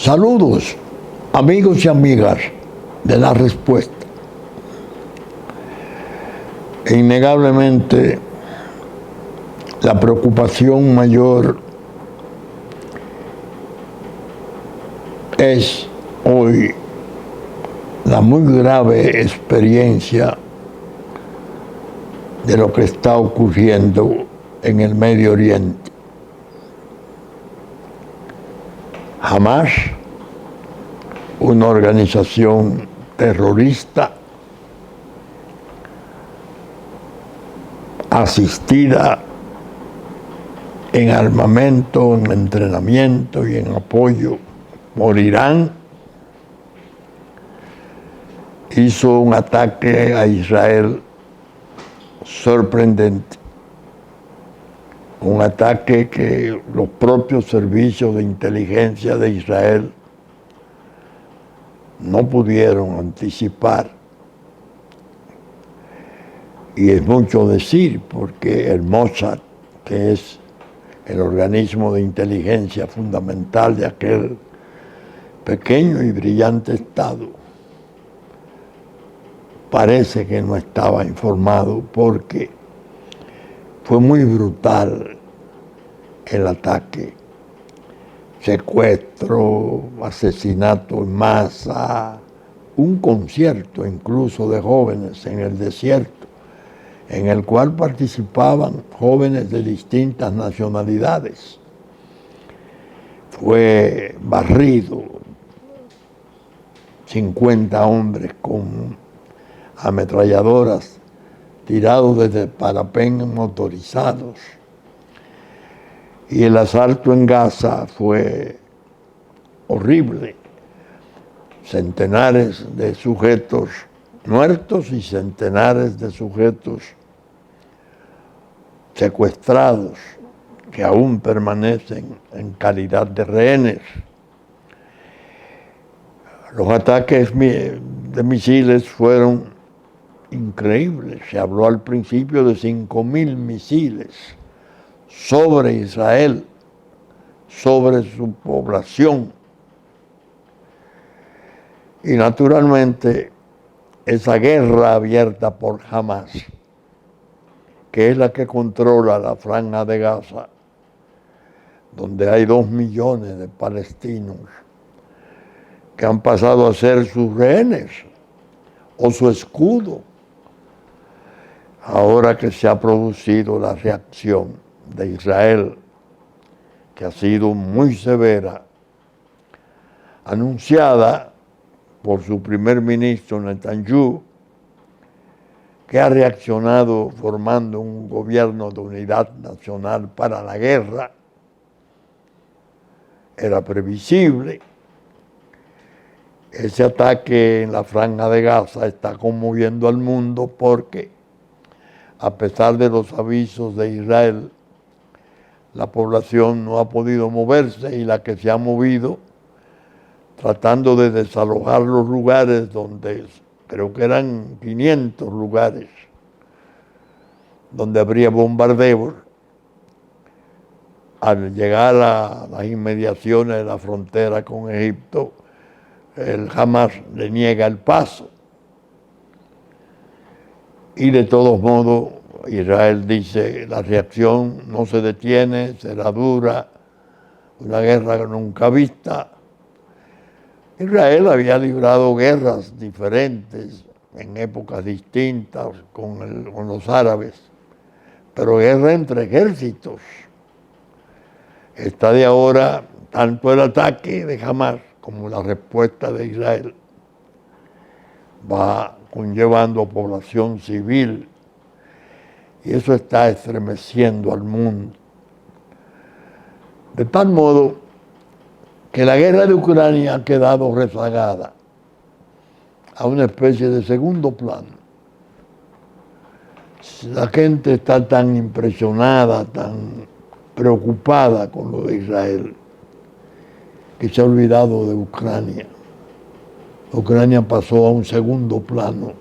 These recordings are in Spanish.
Saludos, amigos y amigas de La Respuesta. Innegablemente, la preocupación mayor es hoy la muy grave experiencia de lo que está ocurriendo en el Medio Oriente. Hamás, una organización terrorista asistida en armamento, en entrenamiento y en apoyo por Irán, hizo un ataque a Israel sorprendente. Un ataque que los propios servicios de inteligencia de Israel no pudieron anticipar. Y es mucho decir, porque el Mossad, que es el organismo de inteligencia fundamental de aquel pequeño y brillante Estado, parece que no estaba informado porque fue muy brutal el ataque. Secuestro, asesinato en masa, un concierto incluso de jóvenes en el desierto, en el cual participaban jóvenes de distintas nacionalidades. Fue barrido, 50 hombres con ametralladoras tirados desde parapenes motorizados. Y el asalto en Gaza fue horrible. Centenares de sujetos muertos y centenares de sujetos secuestrados que aún permanecen en calidad de rehenes. Los ataques de misiles fueron increíbles. Se habló al principio de 5.000 misiles sobre Israel, sobre su población. Y naturalmente, esa guerra abierta por Hamás, que es la que controla la Franja de Gaza, donde hay 2 millones de palestinos que han pasado a ser sus rehenes o su escudo, ahora que se ha producido la reacción de Israel, que ha sido muy severa, anunciada por su primer ministro Netanyahu, que ha reaccionado formando un gobierno de unidad nacional para la guerra. Era previsible. Ese ataque en la Franja de Gaza está conmoviendo al mundo porque, a pesar de los avisos de Israel, la población no ha podido moverse, y la que se ha movido, tratando de desalojar los lugares donde, creo que eran 500 lugares, donde habría bombardeos, al llegar a las inmediaciones de la frontera con Egipto, el Hamás le niega el paso. Y de todos modos, Israel dice, la reacción no se detiene, será dura, una guerra nunca vista. Israel había librado guerras diferentes en épocas distintas con los árabes, pero guerra entre ejércitos. Esta de ahora, tanto el ataque de Hamás como la respuesta de Israel va conllevando a población civil, y eso está estremeciendo al mundo. De tal modo que la guerra de Ucrania ha quedado rezagada a una especie de segundo plano. La gente está tan impresionada, tan preocupada con lo de Israel, que se ha olvidado de Ucrania. Ucrania pasó a un segundo plano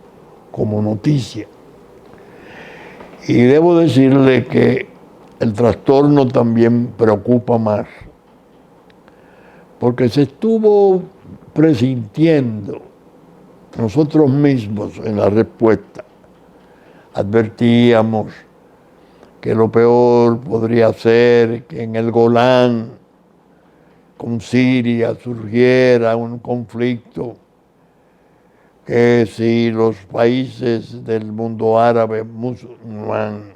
como noticia. Y debo decirle que el trastorno también preocupa más, porque se estuvo presintiendo nosotros mismos en la respuesta. Advertíamos que lo peor podría ser que en el Golán con Siria surgiera un conflicto, que si los países del mundo árabe musulmán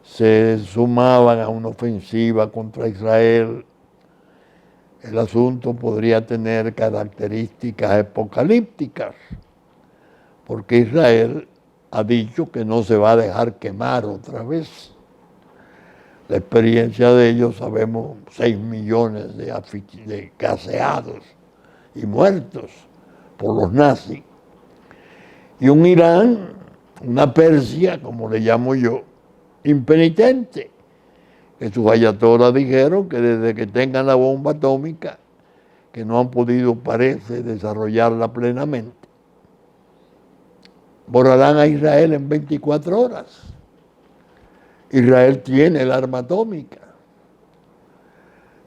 se sumaban a una ofensiva contra Israel, el asunto podría tener características apocalípticas, porque Israel ha dicho que no se va a dejar quemar otra vez. La experiencia de ellos, sabemos, 6 millones de gaseados y muertos por los nazis. Y un Irán, una Persia, como le llamo yo, impenitente, que sus ayatolas dijeron que desde que tengan la bomba atómica, que no han podido, parece, desarrollarla plenamente, borrarán a Israel en 24 horas. Israel tiene el arma atómica.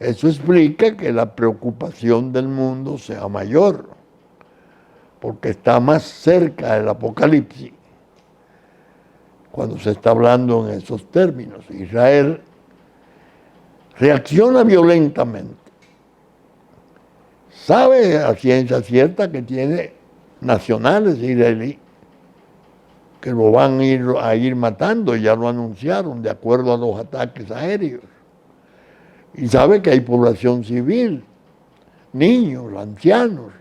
Eso explica que la preocupación del mundo sea mayor, porque está más cerca del apocalipsis cuando se está hablando en esos términos. Israel reacciona violentamente. Sabe a ciencia cierta que tiene nacionales israelíes que lo van a ir matando, ya lo anunciaron, de acuerdo a los ataques aéreos. Y sabe que hay población civil, niños, ancianos,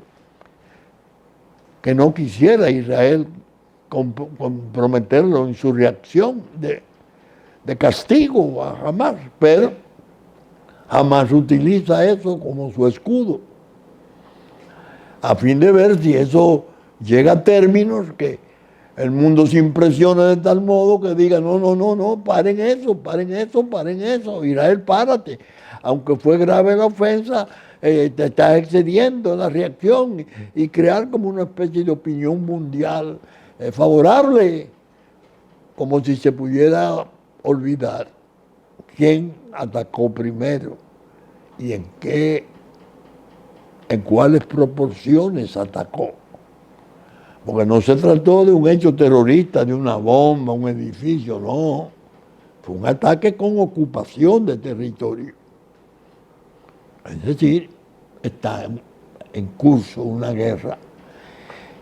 que no quisiera Israel comprometerlo en su reacción de castigo a Hamás, pero Hamás utiliza eso como su escudo, a fin de ver si eso llega a términos que el mundo se impresiona de tal modo que diga, no, paren eso, Israel, párate. Aunque fue grave la ofensa, te estás excediendo en la reacción y crear como una especie de opinión mundial favorable, como si se pudiera olvidar quién atacó primero y en cuáles proporciones atacó. Porque no se trató de un hecho terrorista, de una bomba, un edificio, no. Fue un ataque con ocupación de territorio. Es decir, está en curso una guerra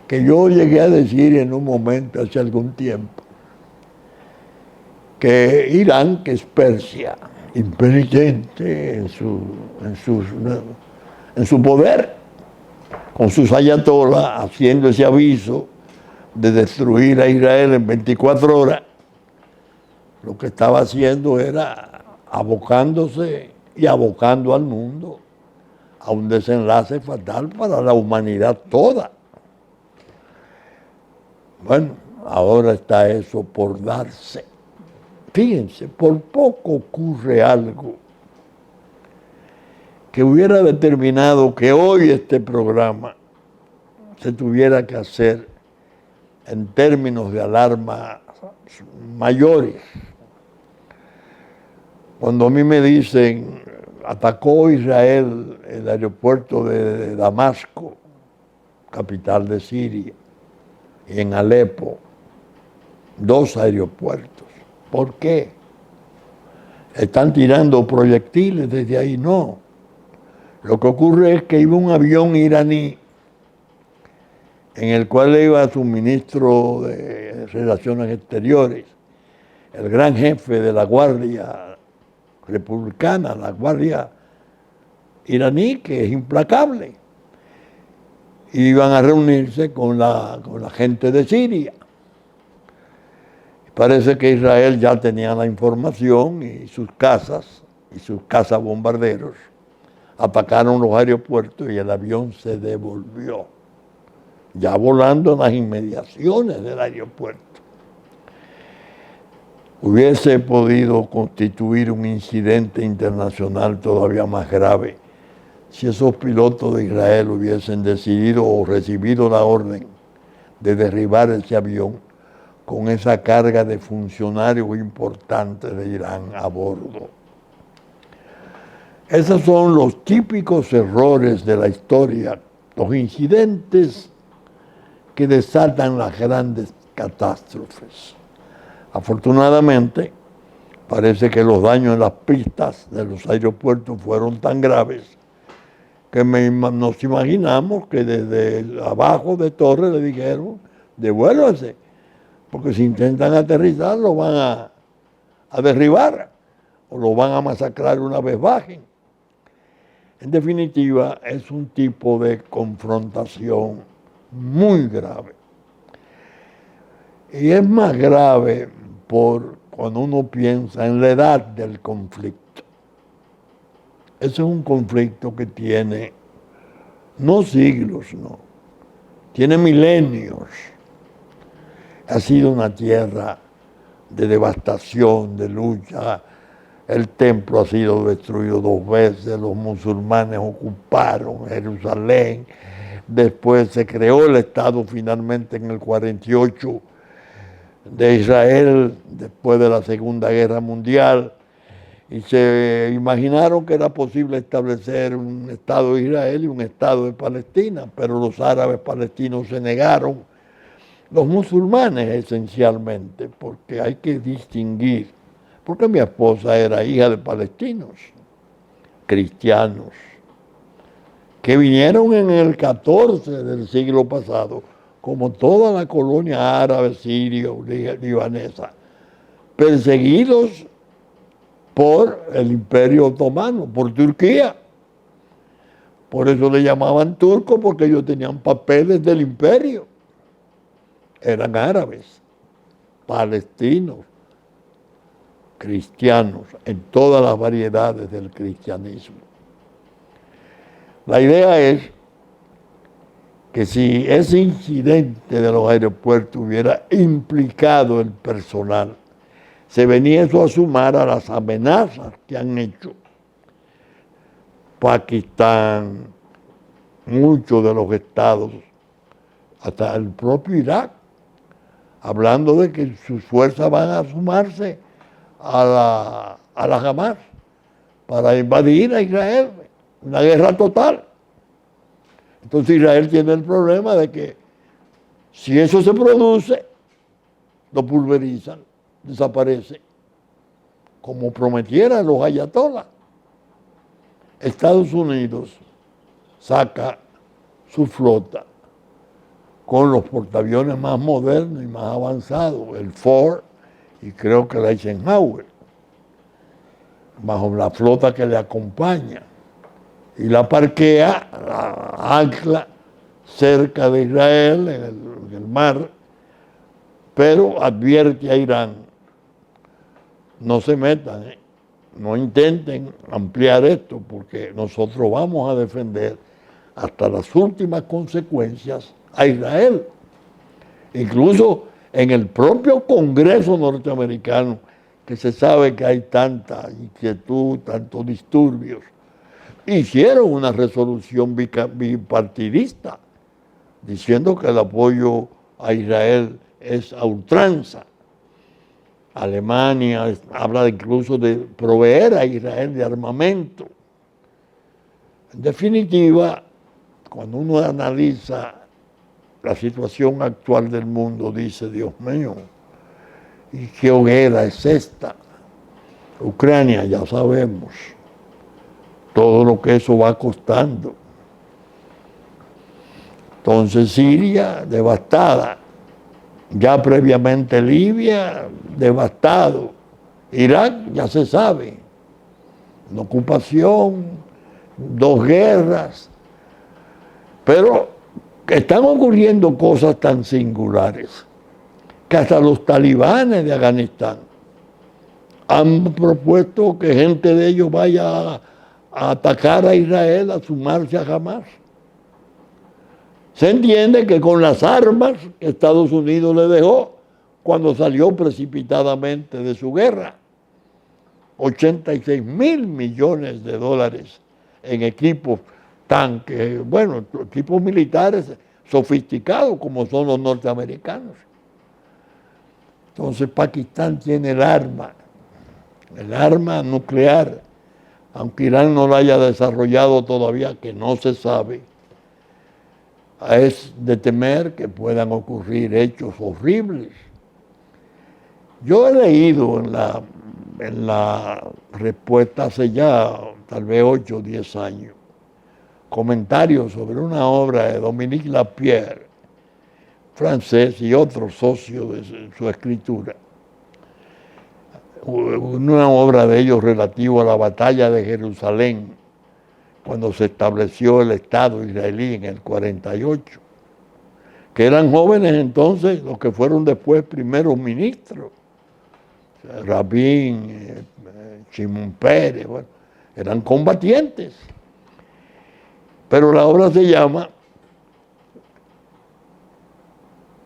que yo llegué a decir en un momento, hace algún tiempo, que Irán, que es Persia, impenitente en su poder, con sus ayatolas, haciendo ese aviso de destruir a Israel en 24 horas, lo que estaba haciendo era abocándose y abocando al mundo a un desenlace fatal para la humanidad toda. Bueno, ahora está eso por darse. Fíjense, por poco ocurre algo que hubiera determinado que hoy este programa se tuviera que hacer en términos de alarma mayores. Cuando a mí me dicen, atacó Israel el aeropuerto de Damasco, capital de Siria, y en Alepo, 2 aeropuertos. ¿Por qué? ¿Están tirando proyectiles desde ahí? No. Lo que ocurre es que iba un avión iraní en el cual iba su ministro de Relaciones Exteriores, el gran jefe de la Guardia Republicana, la Guardia iraní, que es implacable. Iban a reunirse con la gente de Siria. Parece que Israel ya tenía la información y sus cazas bombarderos atacaron los aeropuertos y el avión se devolvió, ya volando en las inmediaciones del aeropuerto. Hubiese podido constituir un incidente internacional todavía más grave si esos pilotos de Israel hubiesen decidido o recibido la orden de derribar ese avión con esa carga de funcionarios importantes de Irán a bordo. Esos son los típicos errores de la historia, los incidentes que desatan las grandes catástrofes. Afortunadamente, parece que los daños en las pistas de los aeropuertos fueron tan graves que nos imaginamos que desde abajo de torre le dijeron, devuélvanse, porque si intentan aterrizar lo van a derribar o lo van a masacrar una vez bajen. En definitiva, es un tipo de confrontación muy grave. Y es más grave por cuando uno piensa en la edad del conflicto. Ese es un conflicto que tiene no siglos, no, tiene milenios. Ha sido una tierra de devastación, de lucha. El templo ha sido destruido 2 veces, los musulmanes ocuparon Jerusalén, después se creó el Estado finalmente en el 48 de Israel, después de la Segunda Guerra Mundial, y se imaginaron que era posible establecer un Estado de Israel y un Estado de Palestina, pero los árabes palestinos se negaron, los musulmanes esencialmente, porque hay que distinguir, porque mi esposa era hija de palestinos, cristianos, que vinieron en el 14 del siglo pasado, como toda la colonia árabe, siria, libanesa, perseguidos por el Imperio Otomano, por Turquía. Por eso le llamaban turcos, porque ellos tenían papeles del imperio. Eran árabes, palestinos, cristianos, en todas las variedades del cristianismo. La idea es que si ese incidente de los aeropuertos hubiera implicado el personal, se venía eso a sumar a las amenazas que han hecho Pakistán, muchos de los estados, hasta el propio Irak, hablando de que sus fuerzas van a sumarse a la Hamas para invadir a Israel, una guerra total. Entonces Israel tiene el problema de que si eso se produce, lo pulverizan, desaparece, como prometieran los ayatolás. Estados Unidos saca su flota con los portaaviones más modernos y más avanzados, el Ford y creo que el Eisenhower, bajo la flota que le acompaña, y la parquea, la ancla cerca de Israel, en el mar, pero advierte a Irán, no se metan, no intenten ampliar esto, porque nosotros vamos a defender hasta las últimas consecuencias a Israel. Incluso en el propio Congreso norteamericano, que se sabe que hay tanta inquietud, tantos disturbios, hicieron una resolución bipartidista diciendo que el apoyo a Israel es a ultranza. Alemania habla incluso de proveer a Israel de armamento. En definitiva, cuando uno analiza la situación actual del mundo, dice, Dios mío, ¿y qué hoguera es esta? Ucrania, ya sabemos todo lo que eso va costando. Entonces Siria, devastada. Ya previamente Libia, devastado. Irak, ya se sabe, una ocupación, 2 guerras. Pero están ocurriendo cosas tan singulares que hasta los talibanes de Afganistán han propuesto que gente de ellos vaya a atacar a Israel, a sumarse a Hamas. Se entiende que con las armas que Estados Unidos le dejó cuando salió precipitadamente de su guerra, 86.000 millones de dólares en equipos, tanques, bueno, equipos militares sofisticados como son los norteamericanos. Entonces Pakistán tiene el arma nuclear aunque Irán no la haya desarrollado todavía, que no se sabe, es de temer que puedan ocurrir hechos horribles. Yo he leído en la respuesta hace ya tal vez 8 o 10 años comentarios sobre una obra de Dominique Lapierre, francés, y otro socio de su escritura. Una obra de ellos relativa a la batalla de Jerusalén, cuando se estableció el Estado israelí en el 48, que eran jóvenes entonces los que fueron después primeros ministros, Rabin, Shimon Peres, bueno, eran combatientes. Pero la obra se llama,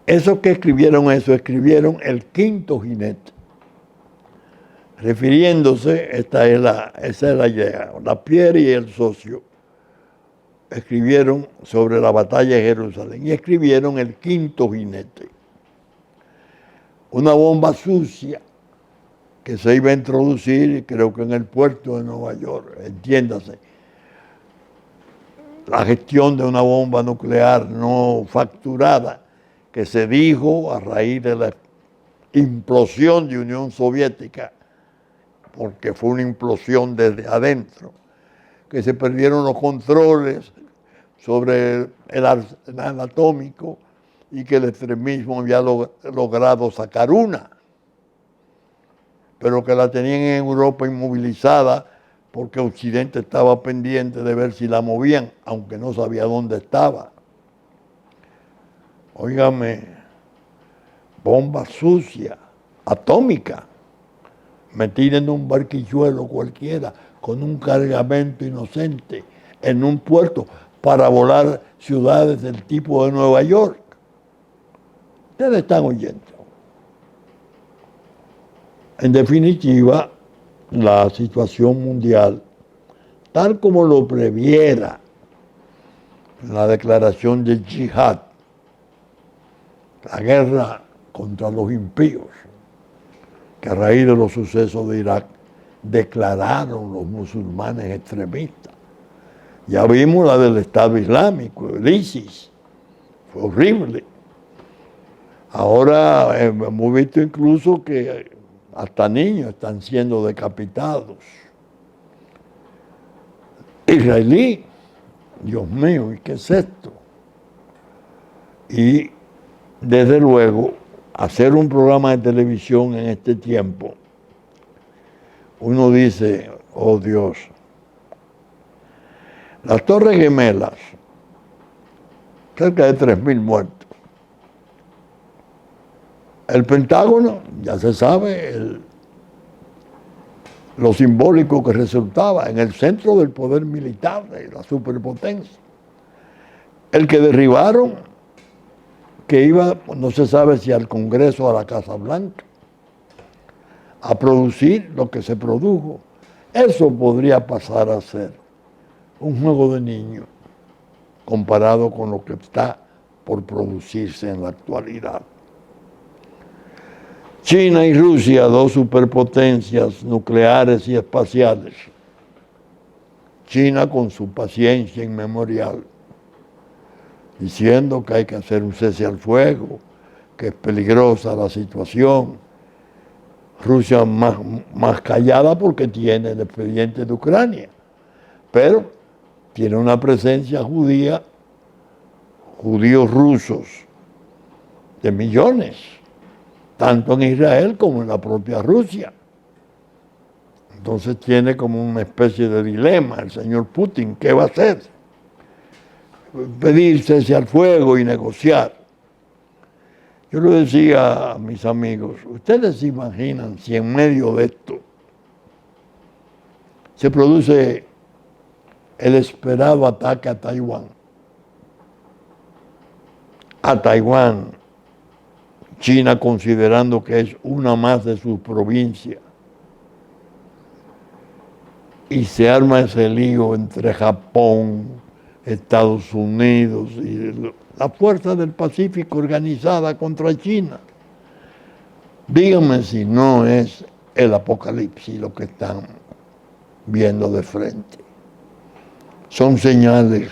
esos que escribieron eso, escribieron El Quinto Jinete, refiriéndose, esa es la idea, Lapierre y el socio escribieron sobre la batalla de Jerusalén y escribieron El Quinto Jinete, una bomba sucia que se iba a introducir, creo que en el puerto de Nueva York, entiéndase, la gestión de una bomba nuclear no facturada, que se dijo a raíz de la implosión de Unión Soviética, porque fue una implosión desde adentro, que se perdieron los controles sobre el arsenal atómico y que el extremismo había logrado sacar una, pero que la tenían en Europa inmovilizada porque Occidente estaba pendiente de ver si la movían, aunque no sabía dónde estaba. Óigame, bomba sucia, atómica, metida en un barquichuelo cualquiera, con un cargamento inocente, en un puerto, para volar ciudades del tipo de Nueva York. Ustedes están oyendo. En definitiva, la situación mundial, tal como lo previera la declaración de Yihad, la guerra contra los impíos, que a raíz de los sucesos de Irak declararon los musulmanes extremistas. Ya vimos la del Estado Islámico, el ISIS, fue horrible. Ahora hemos visto incluso que hasta niños están siendo decapitados. Israelí, Dios mío, ¿y qué es esto? Y desde luego, hacer un programa de televisión en este tiempo, uno dice, oh Dios, las Torres Gemelas, cerca de 3.000 muertos. El Pentágono, ya se sabe, lo simbólico que resultaba en el centro del poder militar de la superpotencia. El que derribaron, que iba, no se sabe si al Congreso o a la Casa Blanca, a producir lo que se produjo. Eso podría pasar a ser un juego de niños comparado con lo que está por producirse en la actualidad. China y Rusia, dos superpotencias nucleares y espaciales. China con su paciencia inmemorial, diciendo que hay que hacer un cese al fuego, que es peligrosa la situación. Rusia más callada porque tiene el expediente de Ucrania, pero tiene una presencia judía, judíos rusos, de millones, tanto en Israel como en la propia Rusia. Entonces tiene como una especie de dilema el señor Putin, ¿qué va a hacer? Pedir cese al fuego y negociar. Yo le decía a mis amigos, ¿ustedes se imaginan si en medio de esto se produce el esperado ataque a Taiwán? A Taiwán, China considerando que es una más de sus provincias, y se arma ese lío entre Japón, Estados Unidos y la Fuerza del Pacífico organizada contra China. Díganme si no es el apocalipsis lo que están viendo de frente. Son señales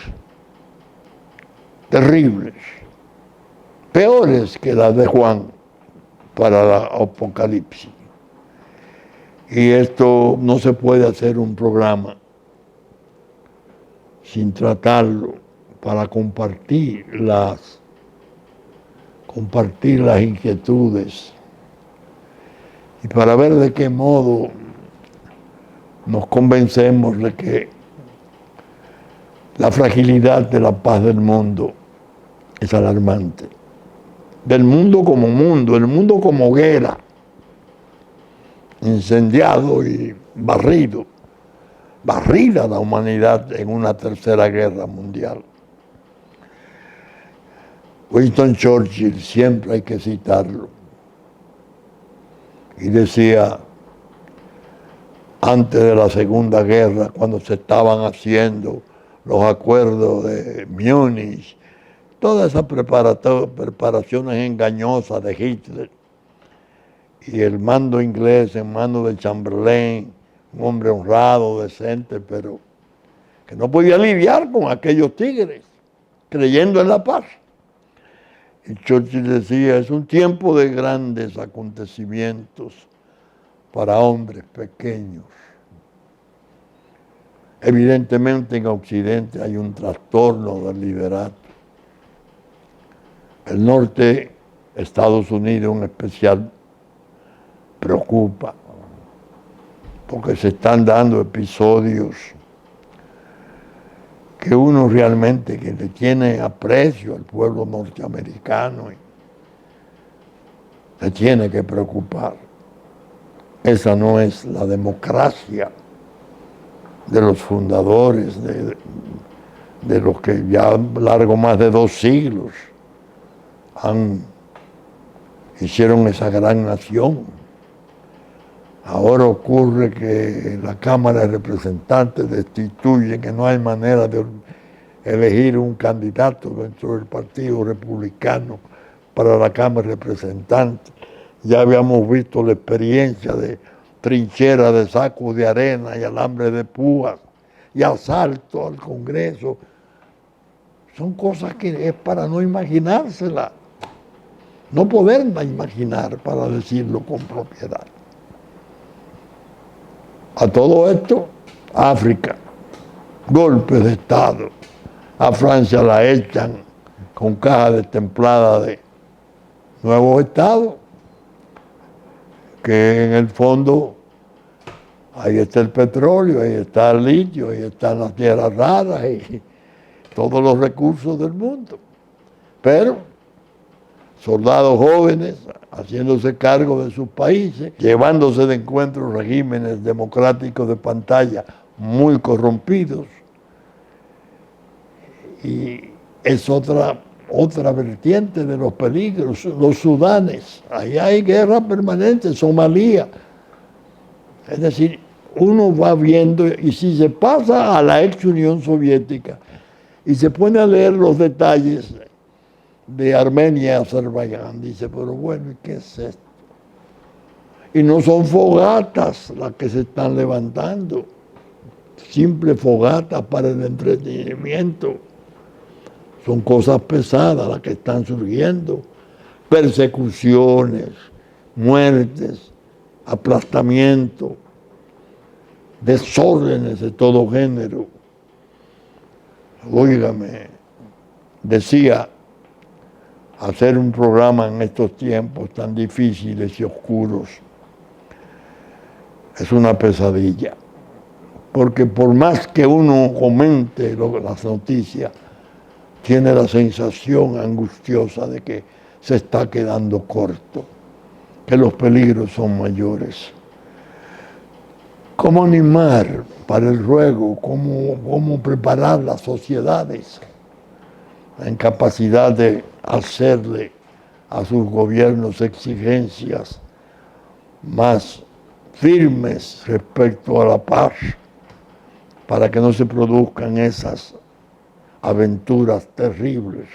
terribles, peores que las de Juan para la Apocalipsis. Y esto no se puede hacer un programa sin tratarlo para compartir las inquietudes y para ver de qué modo nos convencemos de que la fragilidad de la paz del mundo es alarmante. Del mundo como mundo, el mundo como hoguera, incendiado y barrida la humanidad en una tercera guerra mundial. Winston Churchill, siempre hay que citarlo, y decía, antes de la Segunda Guerra, cuando se estaban haciendo los acuerdos de Múnich, todas esas preparaciones engañosas de Hitler, y el mando inglés en manos de Chamberlain, un hombre honrado, decente, pero que no podía lidiar con aquellos tigres, creyendo en la paz. Y Churchill decía, es un tiempo de grandes acontecimientos para hombres pequeños. Evidentemente en Occidente hay un trastorno del liderato. El norte, Estados Unidos en especial, preocupa, porque se están dando episodios que uno realmente que le tiene aprecio al pueblo norteamericano le tiene que preocupar. Esa no es la democracia de los fundadores, de los que ya largo más de 2 siglos hicieron esa gran nación. Ahora ocurre que la Cámara de Representantes destituye, que no hay manera de elegir un candidato dentro del Partido Republicano para la Cámara de Representantes. Ya habíamos visto la experiencia de trincheras de sacos de arena y alambre de púas y asalto al Congreso. Son cosas que es para no imaginárselas, no poderla imaginar, para decirlo con propiedad. A todo esto, África, golpes de Estado. A Francia la echan con caja destemplada de nuevos estados, que en el fondo ahí está el petróleo, ahí está el litio, ahí están las tierras raras y todos los recursos del mundo. Pero soldados jóvenes haciéndose cargo de sus países, llevándose de encuentro regímenes democráticos de pantalla muy corrompidos. Y es otra vertiente de los peligros, los Sudanes. Ahí hay guerra permanente, Somalia. Es decir, uno va viendo, y si se pasa a la ex Unión Soviética y se pone a leer los detalles de Armenia y Azerbaiyán, dice, pero bueno, ¿qué es esto? Y no son fogatas las que se están levantando, simples fogatas para el entretenimiento. Son cosas pesadas las que están surgiendo, persecuciones, muertes, aplastamiento, desórdenes de todo género. Óigame, decía, hacer un programa en estos tiempos tan difíciles y oscuros es una pesadilla, porque por más que uno comente las noticias, tiene la sensación angustiosa de que se está quedando corto, que los peligros son mayores. ¿Cómo animar para el ruego? ¿Cómo preparar las sociedades en capacidad de hacerle a sus gobiernos exigencias más firmes respecto a la paz, para que no se produzcan esas aventuras terribles,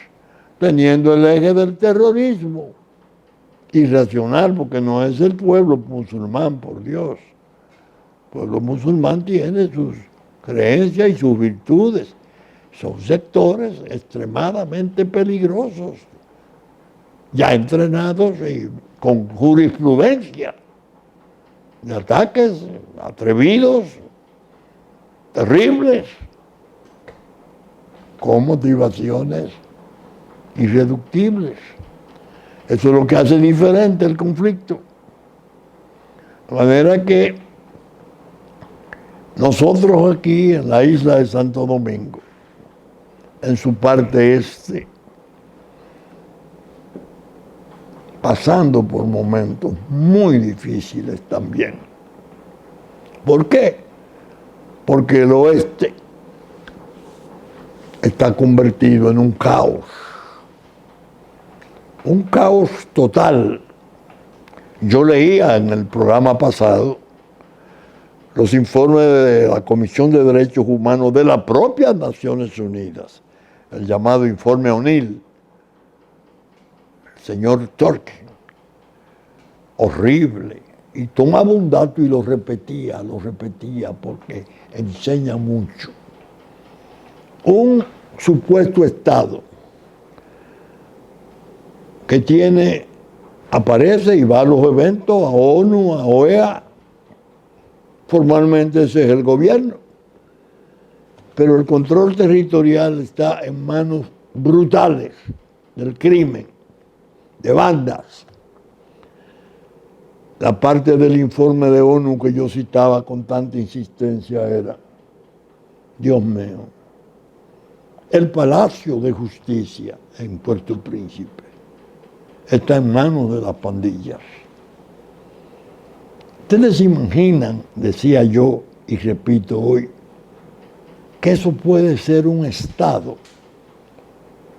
teniendo el eje del terrorismo irracional, porque no es el pueblo musulmán, por Dios, pueblo musulmán tiene sus creencias y sus virtudes. Son sectores extremadamente peligrosos, ya entrenados y con jurisprudencia de ataques atrevidos, terribles, con motivaciones irreductibles. Eso es lo que hace diferente el conflicto. De manera que nosotros aquí en la isla de Santo Domingo, en su parte este, pasando por momentos muy difíciles también. ¿Por qué? Porque el oeste está convertido en un caos total. Yo leía en el programa pasado los informes de la Comisión de Derechos Humanos de las propias Naciones Unidas, el llamado informe O'Neill, el señor Turk, horrible, y tomaba un dato y lo repetía porque enseña mucho. Un supuesto Estado que aparece y va a los eventos, a ONU, a OEA, formalmente ese es el gobierno, pero el control territorial está en manos brutales del crimen, de bandas. La parte del informe de ONU que yo citaba con tanta insistencia era, Dios mío, el Palacio de Justicia en Puerto Príncipe está en manos de las pandillas. Ustedes se imaginan, decía yo y repito hoy, que eso puede ser un Estado,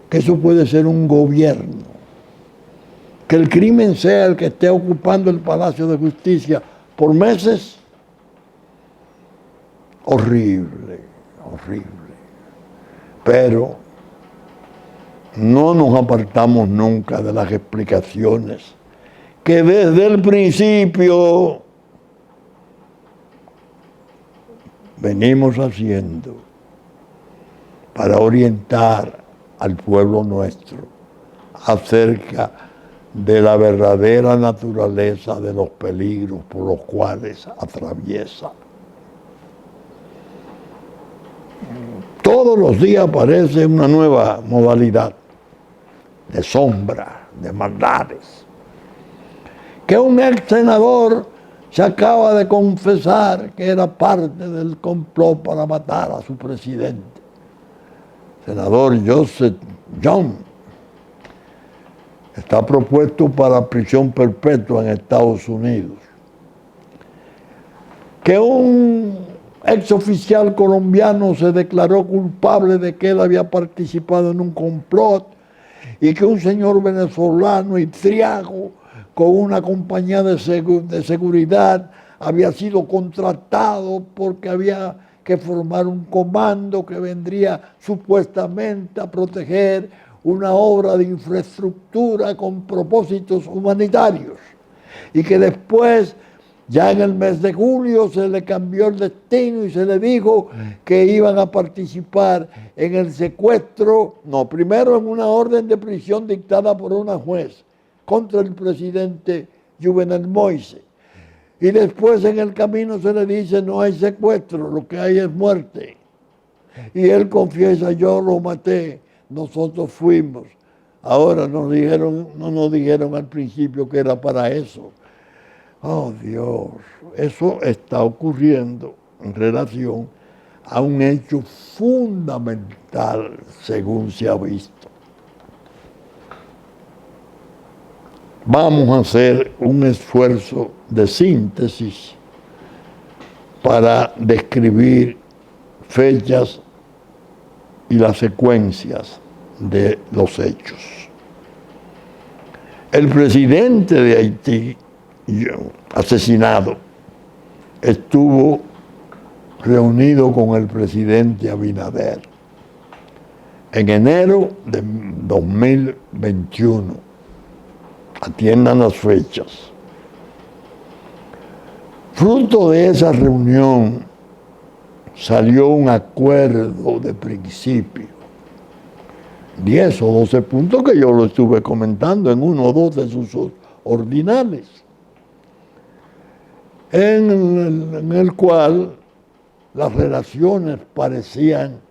que eso puede ser un gobierno, que el crimen sea el que esté ocupando el Palacio de Justicia por meses. Horrible, horrible. Pero no nos apartamos nunca de las explicaciones que desde el principio venimos haciendo para orientar al pueblo nuestro acerca de la verdadera naturaleza de los peligros por los cuales atraviesa. Todos los días aparece una nueva modalidad de sombra, de maldades, que un ex senador se acaba de confesar que era parte del complot para matar a su presidente, senador Joseph John. Está propuesto para prisión perpetua en Estados Unidos. Que un ex oficial colombiano se declaró culpable de que él había participado en un complot y que un señor venezolano Itriago con una compañía de seguridad había sido contratado porque había que formar un comando que vendría supuestamente a proteger una obra de infraestructura con propósitos humanitarios, y que después, ya en el mes de julio, se le cambió el destino y se le dijo que iban a participar en el secuestro, primero en una orden de prisión dictada por una juez contra el presidente Juvenal Moise, y después en el camino se le dice no hay secuestro, lo que hay es muerte, y él confiesa, yo lo maté, nosotros fuimos. Ahora no nos dijeron al principio que era para eso. Oh Dios, eso está ocurriendo en relación a un hecho fundamental según se ha visto. Vamos a hacer un esfuerzo de síntesis para describir fechas y las secuencias de los hechos. El presidente de Haití, asesinado, estuvo reunido con el presidente Abinader en enero de 2021. Atiendan las fechas. Fruto de esa reunión salió un acuerdo de principio, 10 o 12 puntos que yo lo estuve comentando en uno o dos de sus ordinales, en el cual las relaciones parecían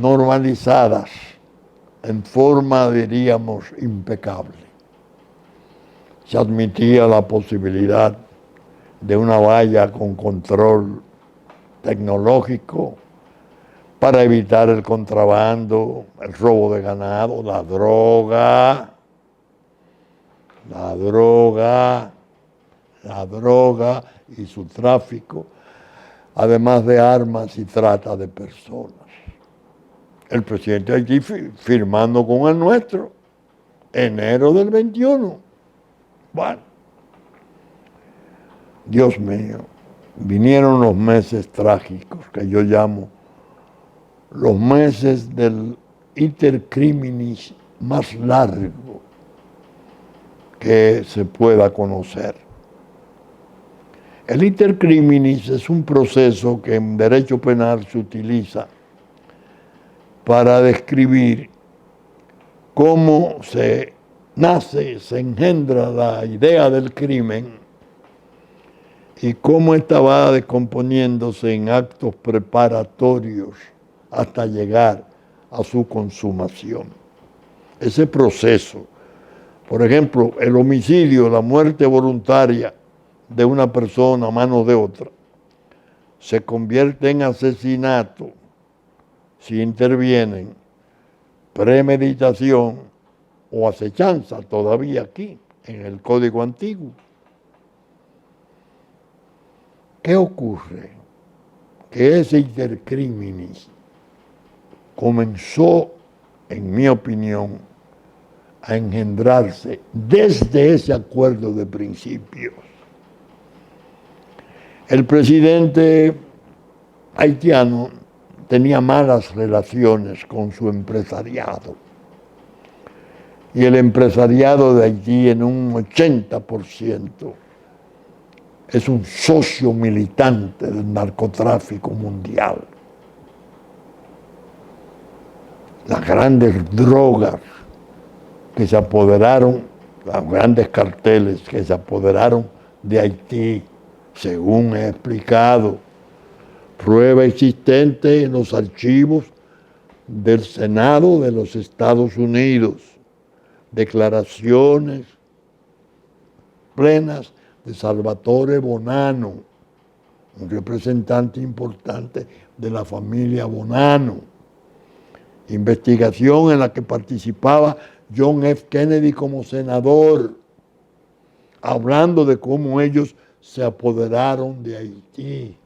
normalizadas en forma, diríamos, impecable. Se admitía la posibilidad de una valla con control tecnológico para evitar el contrabando, el robo de ganado, la droga y su tráfico, además de armas y trata de personas. El presidente de Haití firmando con el nuestro, enero del 21. Bueno, Dios mío, vinieron los meses trágicos que yo llamo los meses del intercriminis más largo que se pueda conocer. El intercriminis es un proceso que en derecho penal se utiliza para describir cómo se nace, se engendra la idea del crimen y cómo esta va descomponiéndose en actos preparatorios hasta llegar a su consumación. Ese proceso, por ejemplo, el homicidio, la muerte voluntaria de una persona a manos de otra, se convierte en asesinato si intervienen premeditación o acechanza, todavía aquí, en el Código Antiguo. ¿Qué ocurre? Que ese intercriminis comenzó, en mi opinión, a engendrarse desde ese acuerdo de principios. El presidente haitiano tenía malas relaciones con su empresariado. Y el empresariado de Haití en un 80% es un socio militante del narcotráfico mundial. Las grandes drogas que se apoderaron, los grandes carteles que se apoderaron de Haití, según he explicado, prueba existente en los archivos del Senado de los Estados Unidos, declaraciones plenas de Salvatore Bonanno, un representante importante de la familia Bonanno, investigación en la que participaba John F. Kennedy como senador, hablando de cómo ellos se apoderaron de Haití.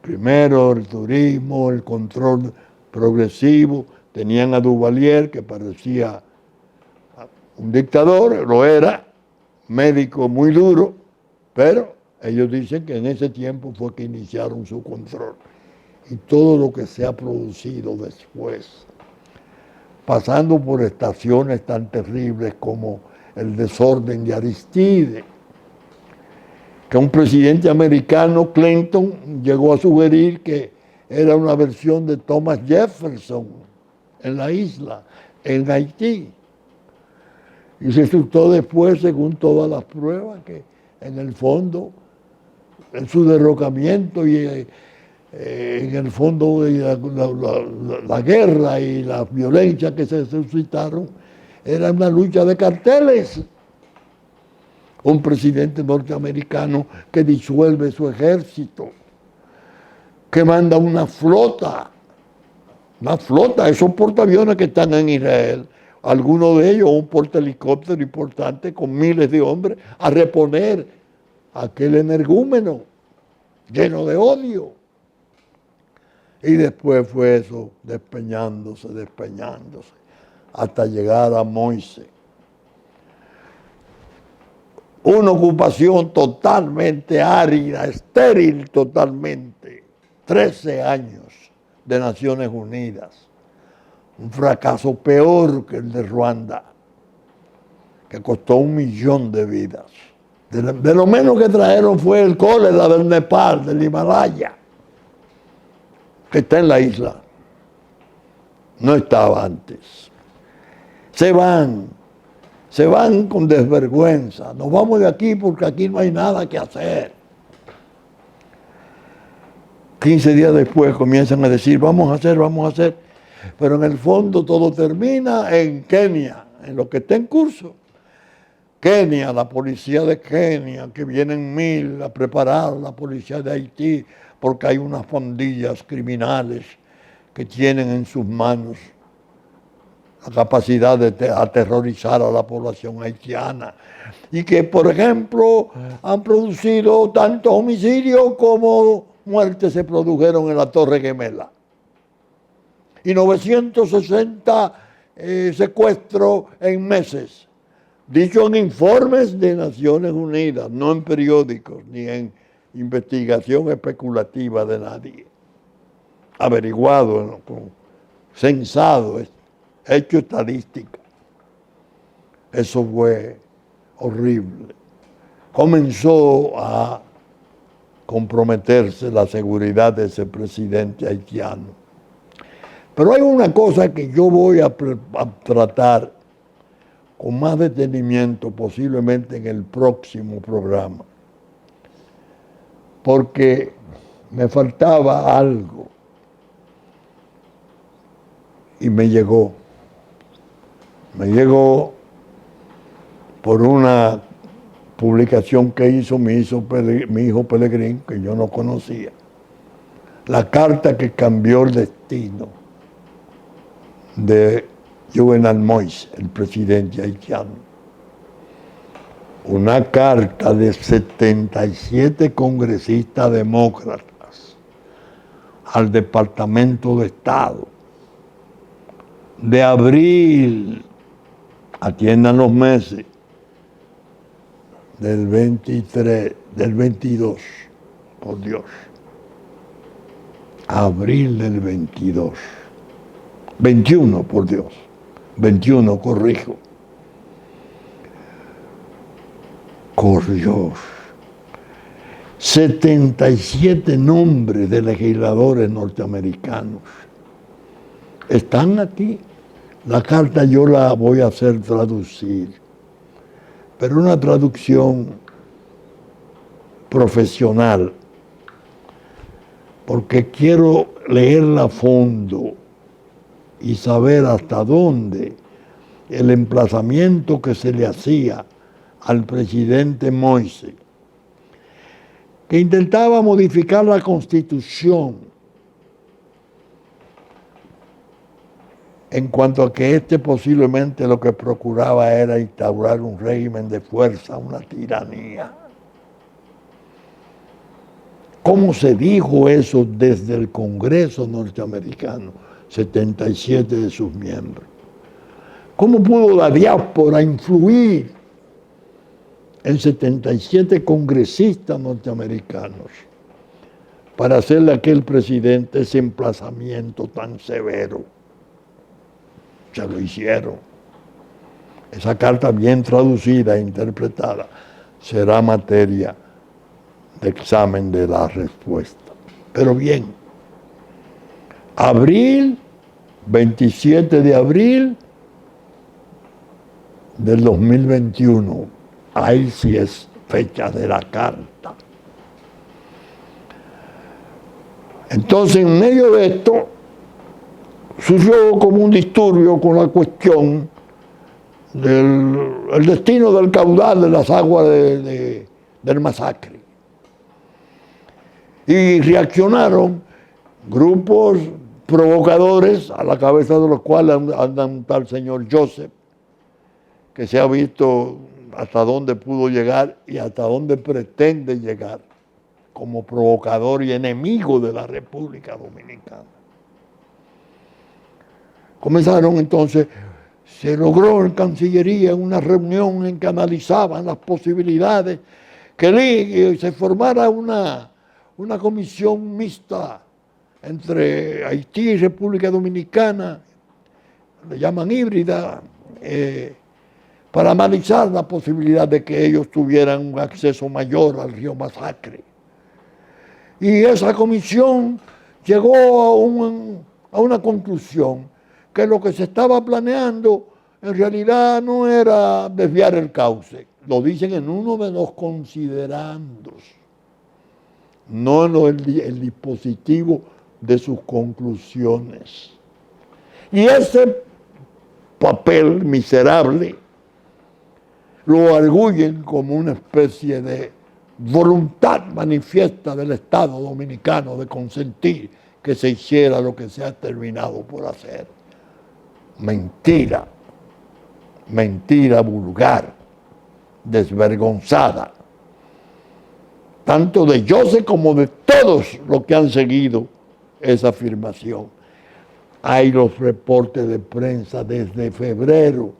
Primero el turismo, el control progresivo, tenían a Duvalier, que parecía un dictador, lo era, médico muy duro, pero ellos dicen que en ese tiempo fue que iniciaron su control. Y todo lo que se ha producido después, pasando por estaciones tan terribles como el desorden de Aristide, que un presidente americano, Clinton, llegó a sugerir que era una versión de Thomas Jefferson en la isla, en Haití. Y resultó después, según todas las pruebas, que en el fondo, en su derrocamiento y en el fondo la guerra y la violencia que se suscitaron, era una lucha de carteles. Un presidente norteamericano que disuelve su ejército, que manda una flota, esos portaaviones que están en Israel, algunos de ellos un portahelicóptero importante con miles de hombres, a reponer aquel energúmeno lleno de odio. Y después fue eso despeñándose, hasta llegar a Moisés. Una ocupación totalmente árida, estéril totalmente. 13 años de Naciones Unidas. Un fracaso peor que el de Ruanda, que costó 1 millón de vidas. De lo menos que trajeron fue el cólera del Nepal, del Himalaya, que está en la isla. No estaba antes. Se van con desvergüenza. Nos vamos de aquí porque aquí no hay nada que hacer. 15 días después comienzan a decir, vamos a hacer. Pero en el fondo todo termina en Kenia, en lo que está en curso. Kenia, la policía de Kenia, que vienen 1000 a preparar la policía de Haití, porque hay unas pandillas criminales que tienen en sus manos la capacidad de aterrorizar a la población haitiana y que, por ejemplo, han producido tantos homicidios como muertes se produjeron en la Torre Gemela. Y 960 secuestros en meses. Dicho en informes de Naciones Unidas, no en periódicos, ni en investigación especulativa de nadie. Averiguado, censado, hecho estadística. Eso fue horrible. Comenzó a comprometerse la seguridad de ese presidente haitiano. Pero hay una cosa que yo voy a tratar con más detenimiento posiblemente en el próximo programa, porque me faltaba algo y me llegó por una publicación que hizo mi hijo Pelegrín, que yo no conocía, la carta que cambió el destino de Jovenel Moïse, el presidente haitiano. Una carta de 77 congresistas demócratas al Departamento de Estado. De abril, atiendan los meses, del 23, del 22, por Dios. Abril del 22. 21, por Dios. 21, corrijo. Corrió. 77 nombres de legisladores norteamericanos están aquí. La carta yo la voy a hacer traducir, pero una traducción profesional, porque quiero leerla a fondo y saber hasta dónde el emplazamiento que se le hacía al presidente Moïse, que intentaba modificar la Constitución en cuanto a que posiblemente lo que procuraba era instaurar un régimen de fuerza, una tiranía. ¿Cómo se dijo eso desde el Congreso norteamericano? 77 de sus miembros. ¿Cómo pudo la diáspora influir en 77 congresistas norteamericanos para hacerle a aquel presidente ese emplazamiento tan severo? Se lo hicieron. Esa carta bien traducida e interpretada será materia de examen de la respuesta. Pero bien, abril, 27 de abril del 2021, ahí sí es fecha de la carta. Entonces, en medio de esto, surgió como un disturbio con la cuestión del destino del caudal de las aguas del Masacre. Y reaccionaron grupos provocadores, a la cabeza de los cuales anda un tal señor Joseph, que se ha visto hasta dónde pudo llegar y hasta dónde pretende llegar como provocador y enemigo de la República Dominicana. Comenzaron entonces, se logró en Cancillería una reunión en que analizaban las posibilidades que se formara una comisión mixta entre Haití y República Dominicana, le llaman híbrida, para analizar la posibilidad de que ellos tuvieran un acceso mayor al río Masacre. Y esa comisión llegó a una conclusión, que lo que se estaba planeando en realidad no era desviar el cauce. Lo dicen en uno de los considerandos, no en el dispositivo de sus conclusiones. Y ese papel miserable lo arguyen como una especie de voluntad manifiesta del Estado dominicano de consentir que se hiciera lo que se ha terminado por hacer. Mentira, mentira vulgar, desvergonzada, tanto de Joseph como de todos los que han seguido esa afirmación. Hay los reportes de prensa desde febrero,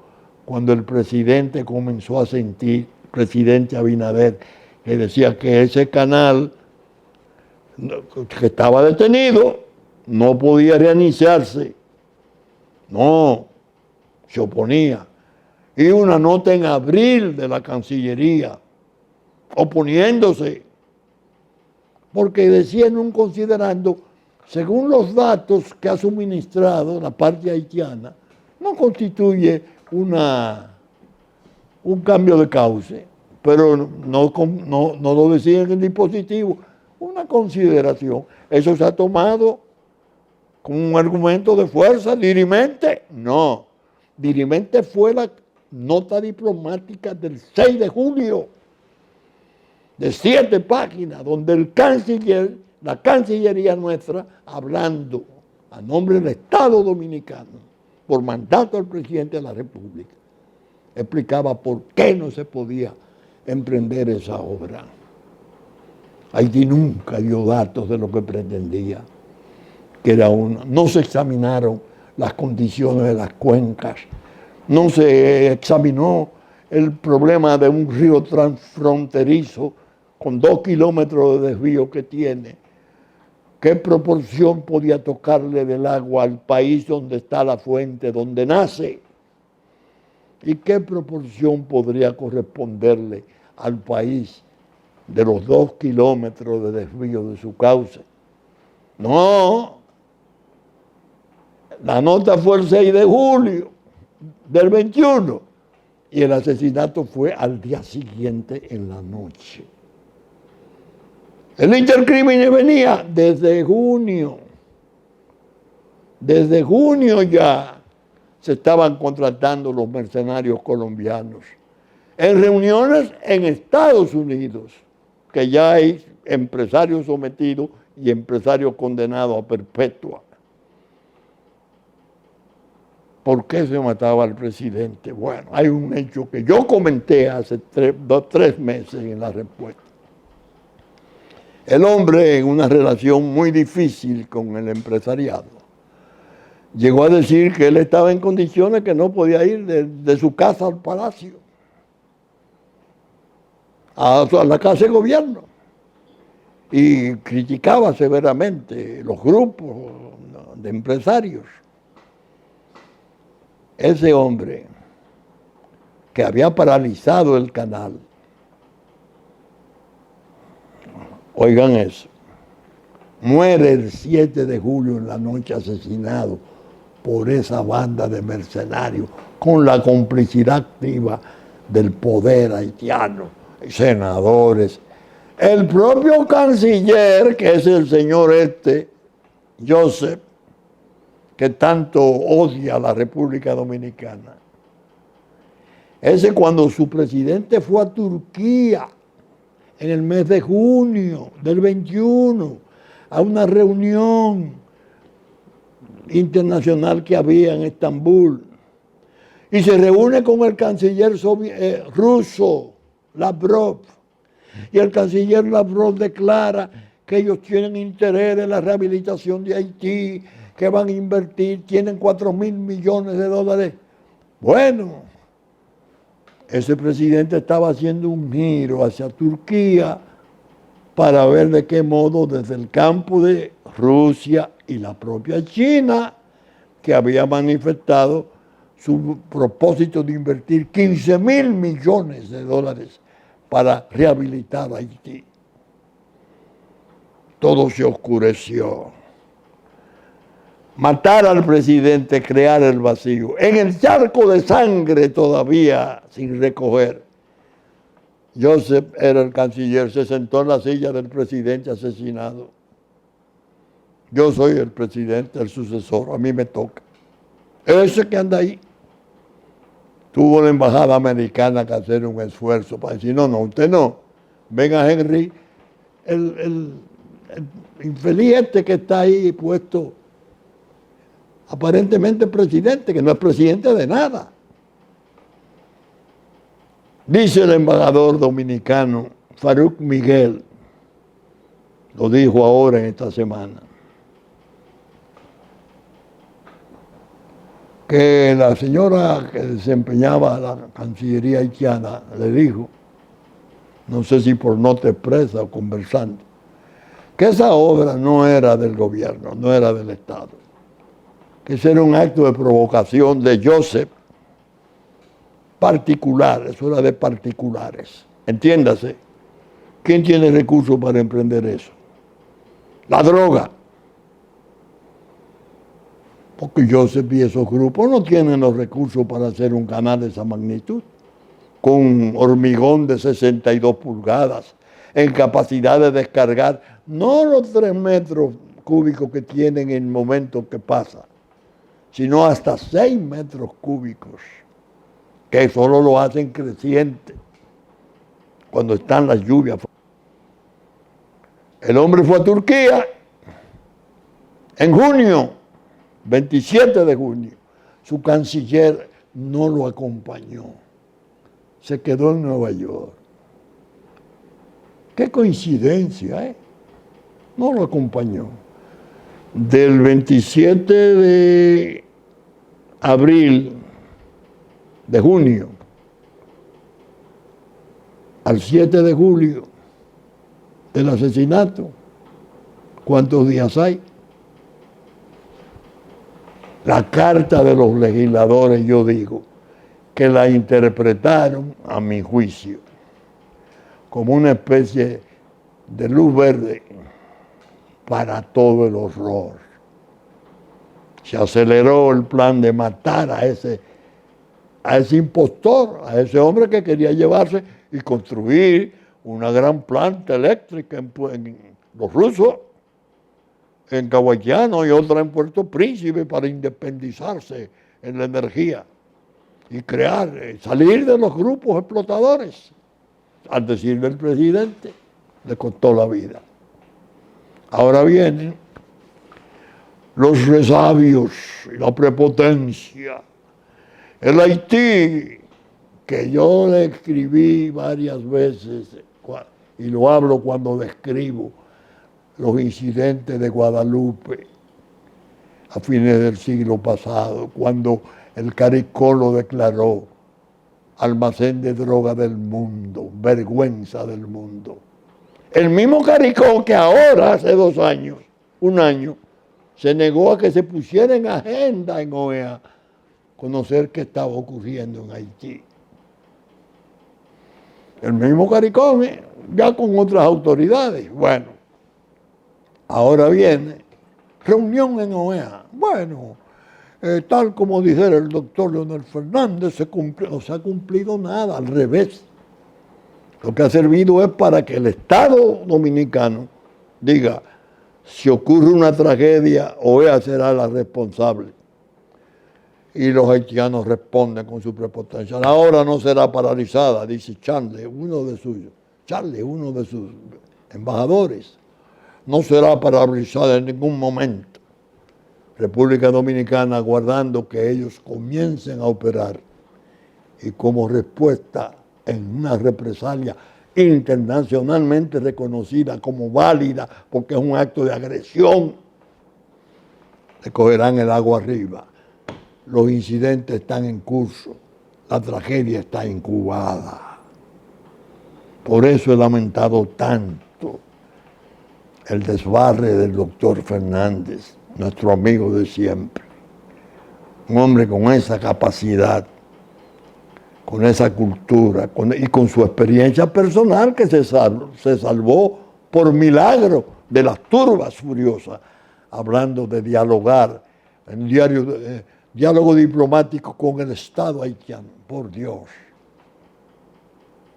cuando el presidente comenzó a sentir, presidente Abinader, que decía que ese canal que estaba detenido no podía reiniciarse. No, se oponía. Y una nota en abril de la Cancillería oponiéndose, porque decía en un considerando, según los datos que ha suministrado la parte haitiana, no constituye un cambio de cauce, pero no lo decía en el dispositivo, una consideración. Eso se ha tomado como un argumento de fuerza, dirimente. No, dirimente fue la nota diplomática del 6 de julio, de 7 páginas, donde el canciller, la Cancillería nuestra, hablando a nombre del Estado Dominicano, por mandato del presidente de la República, explicaba por qué no se podía emprender esa obra. Haití nunca dio datos de lo que pretendía, que era una. No se examinaron las condiciones de las cuencas, no se examinó el problema de un río transfronterizo con 2 kilómetros de desvío que tiene. ¿Qué proporción podía tocarle del agua al país donde está la fuente, donde nace? ¿Y qué proporción podría corresponderle al país de los 2 kilómetros de desvío de su cauce? No. La nota fue el 6 de julio del 21 y el asesinato fue al día siguiente en la noche. El intercrimen venía desde junio. Desde junio ya se estaban contratando los mercenarios colombianos en reuniones en Estados Unidos, que ya hay empresarios sometidos y empresarios condenados a perpetua. ¿Por qué se mataba al presidente? Bueno, hay un hecho que yo comenté hace 3 meses en la respuesta. El hombre, en una relación muy difícil con el empresariado, llegó a decir que él estaba en condiciones que no podía ir de su casa al palacio, a la casa de gobierno, y criticaba severamente los grupos de empresarios. Ese hombre que había paralizado el canal, oigan eso, muere el 7 de julio en la noche asesinado por esa banda de mercenarios con la complicidad activa del poder haitiano, senadores, el propio canciller, que es el señor Joseph, que tanto odia a la República Dominicana. Ese, cuando su presidente fue a Turquía en el mes de junio del 21 a una reunión internacional que había en Estambul, y se reúne con el canciller ruso, Lavrov, y el canciller Lavrov declara que ellos tienen interés en la rehabilitación de Haití, que van a invertir, tienen 4.000 millones de dólares. Bueno, ese presidente estaba haciendo un giro hacia Turquía para ver de qué modo desde el campo de Rusia y la propia China, que había manifestado su propósito de invertir 15.000 millones de dólares para rehabilitar Haití. Todo se oscureció. Matar al presidente, crear el vacío. En el charco de sangre todavía sin recoger. Joseph era el canciller, se sentó en la silla del presidente asesinado. Yo soy el presidente, el sucesor, a mí me toca. Ese que anda ahí. Tuvo la embajada americana que hacer un esfuerzo para decir, no, usted no. Venga Henry, el infeliz este que está ahí puesto, aparentemente presidente, que no es presidente de nada. Dice el embajador dominicano, Farouk Miguel, lo dijo ahora en esta semana, que la señora que desempeñaba la Cancillería haitiana le dijo, no sé si por nota expresa o conversando, que esa obra no era del gobierno, no era del Estado, que ese era un acto de provocación de Joseph particular, eso era de particulares. Entiéndase, ¿quién tiene recursos para emprender eso? La droga. Porque Joseph y esos grupos no tienen los recursos para hacer un canal de esa magnitud, con hormigón de 62 pulgadas, en capacidad de descargar, no los 3 metros cúbicos que tienen en el momento que pasa, sino hasta 6 metros cúbicos, que solo lo hacen creciente cuando están las lluvias. El hombre fue a Turquía en junio, 27 de junio. Su canciller no lo acompañó. Se quedó en Nueva York. Qué coincidencia, ¿eh? No lo acompañó. Del 27 de abril, de junio, al 7 de julio del asesinato, ¿cuántos días hay? La carta de los legisladores, yo digo, que la interpretaron, a mi juicio, como una especie de luz verde para todo el horror. Se aceleró el plan de matar a ese impostor, a ese hombre que quería llevarse y construir una gran planta eléctrica en los rusos, en Cahuayano y otra en Puerto Príncipe para independizarse en la energía y crear, salir de los grupos explotadores. Al decirle el presidente, le costó la vida. Ahora vienen los resabios y la prepotencia. El Haití, que yo le escribí varias veces y lo hablo cuando describo los incidentes de Guadalupe a fines del siglo pasado, cuando el CARICOM lo declaró almacén de droga del mundo, vergüenza del mundo. El mismo CARICOM que ahora, hace 2 años, 1 año, se negó a que se pusiera en agenda en OEA conocer qué estaba ocurriendo en Haití. El mismo CARICOM, ya con otras autoridades. Bueno, ahora viene reunión en OEA. Bueno, tal como dijera el doctor Leonel Fernández, no se ha cumplido nada, al revés. Lo que ha servido es para que el Estado dominicano diga, si ocurre una tragedia, OEA será la responsable. Y los haitianos responden con su prepotencia. La obra no será paralizada, dice Charles, uno de sus embajadores. No será paralizada en ningún momento. República Dominicana aguardando que ellos comiencen a operar y como respuesta en una represalia internacionalmente reconocida como válida porque es un acto de agresión, le cogerán el agua arriba. Los incidentes están en curso, la tragedia está incubada. Por eso he lamentado tanto el desbarre del doctor Fernández, nuestro amigo de siempre. un hombre con esa capacidad, con esa cultura y con su experiencia personal que se salvó por milagro de las turbas furiosas, hablando de dialogar, en diálogo diplomático con el Estado haitiano, por Dios.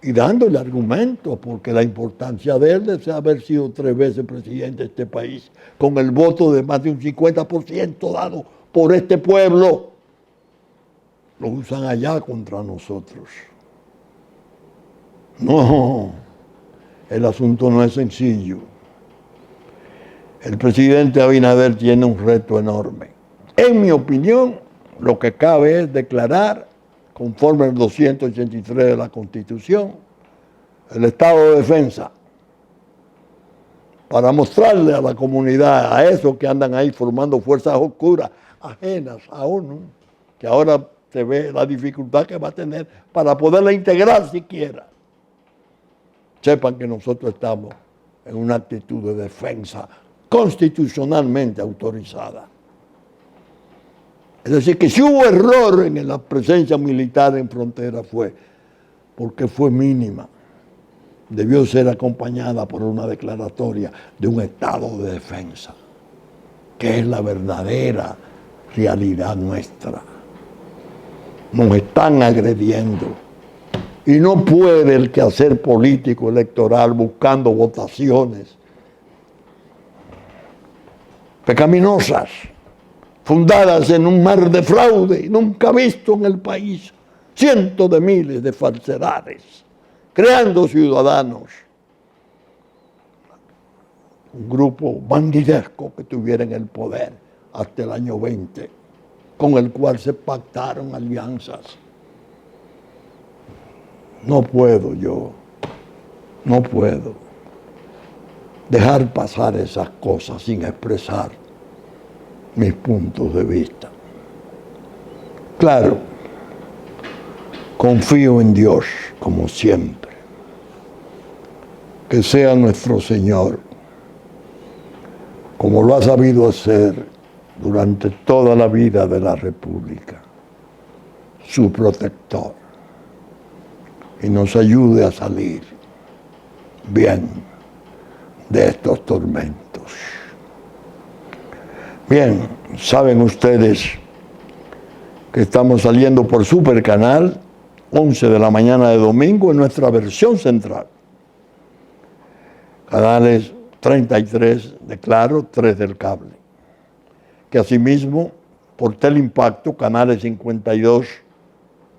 Y dándole argumentos, porque la importancia de él es haber sido 3 veces presidente de este país, con el voto de más de un 50% dado por este pueblo. Lo usan allá contra nosotros. No, el asunto no es sencillo. El presidente Abinader tiene un reto enorme. En mi opinión, lo que cabe es declarar, conforme al 283 de la Constitución, el estado de defensa, para mostrarle a la comunidad, a esos que andan ahí formando fuerzas oscuras, ajenas a ONU, que ahora se ve la dificultad que va a tener para poderla integrar siquiera. Sepan que nosotros estamos en una actitud de defensa constitucionalmente autorizada. Es decir, que si hubo error en la presencia militar en frontera fue porque fue mínima. Debió ser acompañada por una declaratoria de un estado de defensa, que es la verdadera realidad nuestra. Nos están agrediendo y no puede el quehacer político electoral buscando votaciones pecaminosas, fundadas en un mar de fraude nunca visto en el país, cientos de miles de falsedades, creando ciudadanos, un grupo bandidesco que tuviera en el poder hasta el año 20, con el cual se pactaron alianzas. No puedo dejar pasar esas cosas sin expresar mis puntos de vista. Claro, confío en Dios, como siempre. Que sea nuestro Señor, como lo ha sabido hacer durante toda la vida de la República, su protector, y nos ayude a salir bien de estos tormentos. Bien, saben ustedes que estamos saliendo por Supercanal, 11 de la mañana de domingo, en nuestra versión central. Canales 33 de Claro, 3 del cable. Que asimismo, por Teleimpacto, canales 52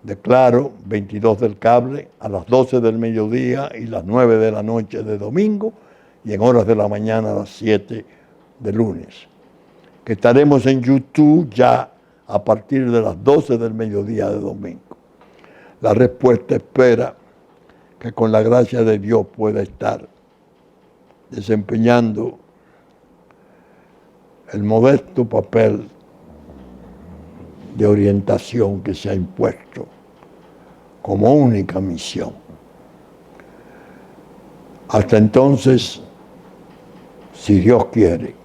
de Claro, 22 del cable, a las 12 del mediodía y las 9 de la noche de domingo, y en horas de la mañana a las 7 de lunes. Que estaremos en YouTube ya a partir de las 12 del mediodía de domingo. La respuesta espera que con la gracia de Dios pueda estar desempeñando el modesto papel de orientación que se ha impuesto como única misión. Hasta entonces, si Dios quiere,